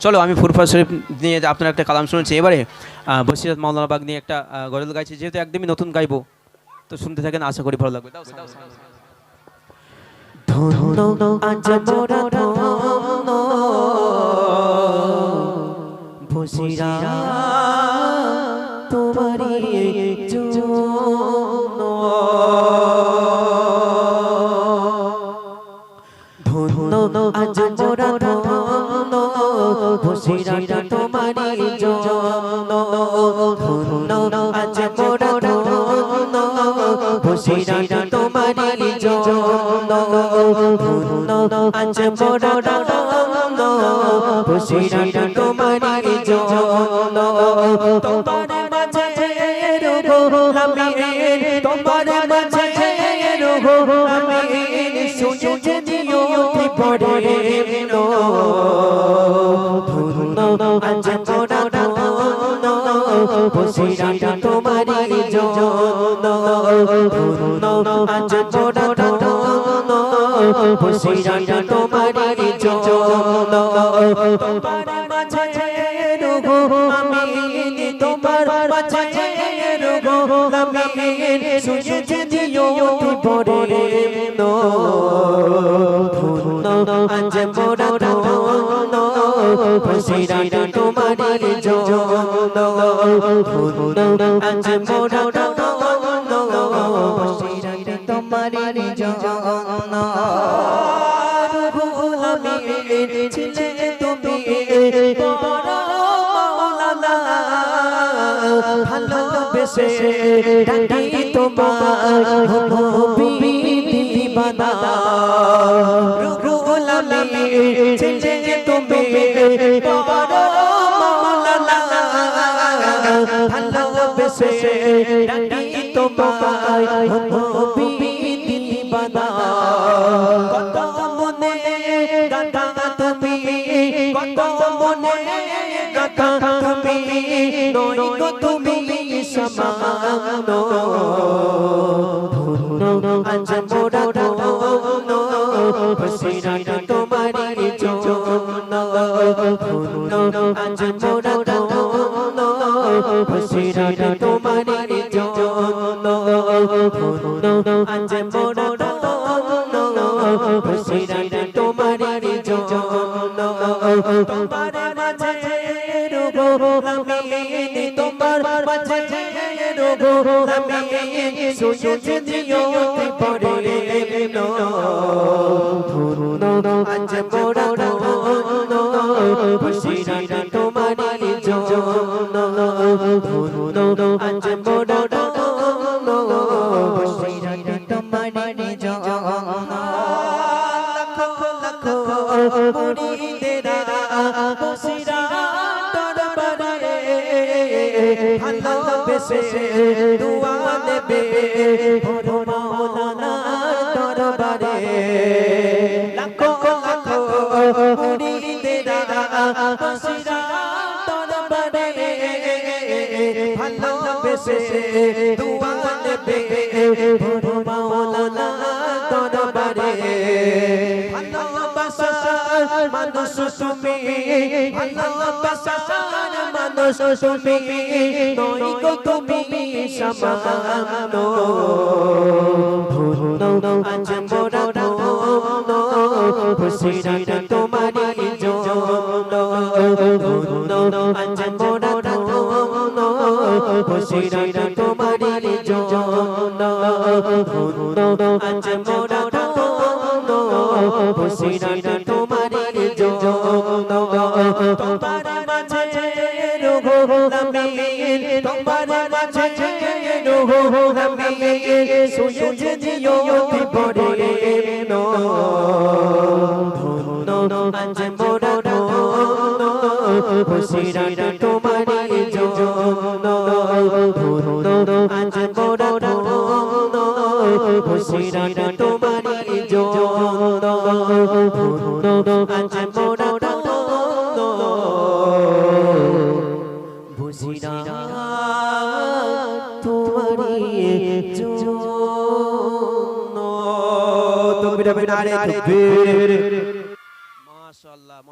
চলো আমি ফুরফুরা শরীফ নিয়ে আপনার একটা কালাম শুনেছি, এবারে বসিরহাট মাওলানা বাগ নিয়ে একটা গজল গাইছি, যেহেতু একদমই নতুন গাইবো, তো শুনতে থাকেন, আশা করি ভালো লাগবে। ধন্য আজ মোরা ধন্য বসিরহাট তোমারি জন্য, ধন্য আজ মোরা ধন্য বসিরহাট তোমারি জন্য, ধন্য আজ মোরা ধন্য বসিরহাট তোমারি জন্য, ধন্য আজ মোরা ধন্য বসিরহাট তোমারি জন্য, তোমার মাঝে রহো আমি, তোমার মাঝে রহো আমি, সুজে দিও পড়ে নো, ধন্য আজ মোরা ধন্য বসিরহাট তোমারি জন্য, ধন্য আজ মোরা ধন্য বসিরহাট তোমারি জন্য, তোমার মাঝে রহো আমি, তোমার মাঝে রহো আমি, সুজে দিও পড়ে নো, ধন্য আজ মোরা ধন্য বসিরহাট তোমারি জন্য, ধন্য আজ মোরা ধন্য বসিরহাট তোমারি জন্য, রুহুল আমিন ছিলে তুমি বড় মাওলানা, ভালোবেসে ডাকি তোমার নবী দিবানা, রুহুল আমিন ছিলে তুমি বড় মাওলানা, ভালোবেসে ডাকি তোমার নবী দিবানা, কত মনে গাথা তুমি, কত মনে গাথা তুমি, নই গো তুমি সমান, ধন্য আজ মোরা ধন্য বসিরহাট তোমারি জন্য, ধন্য আজ মোরা ধন্য বসিরহাট তোমারি জন্য, ধন্য আজ মোরা ধন্য বসিরহাট তোমারি জন্য, তোমার মাঝে রহো আমি, তোমার মাঝে রহো আমি, সুজে দিও পড়ে নো, ধন্য আজ মোরা ধন্য বসিরহাট তোমারি জন্য, ধন্য আজ মোরা ধন্য বসিরহাট তোমারি জন্য, লাখ লাখ মুরিদেরা বসিরহাট দরবারে ভালোবেসে দুয়া নেবে বড় মাওলানার দরবারে, লাখ লাখ মুরিদেরা বসিরহাট দরবারে ভালোবেসে দুয়া নেবে বড় মাওলানার দরবারে, ভালোবাসার মানুষ তুমি, ভালোবাসার মানুষ তুমি, নই গো তুমি সমান, ধন্য আজ মোরা ধন্য বসিরহাট তোমারি জন্য, ধন্য আজ মোরা ধন্য বসিরহাট তোমারি জন্য, ধন্য আজ মোরা ধন্য বসিরহাট তোমারি জন্য, তোমার মাঝে রহো আমি, তোমার মাঝে রহো আমি, সুজে দিও পড়ে নো, ধন্য আজ মোরা ধন্য বসিরহাট তোমারি জন্য, ধন্য আজ মোরা ধন্য বসিরহাট তোমারি জন্য, ধন্য আজ মোরা ধন্য বসিরহাট তোমারি জন্য। তকবীর, নারে তকবীর, মাশাআল্লাহ।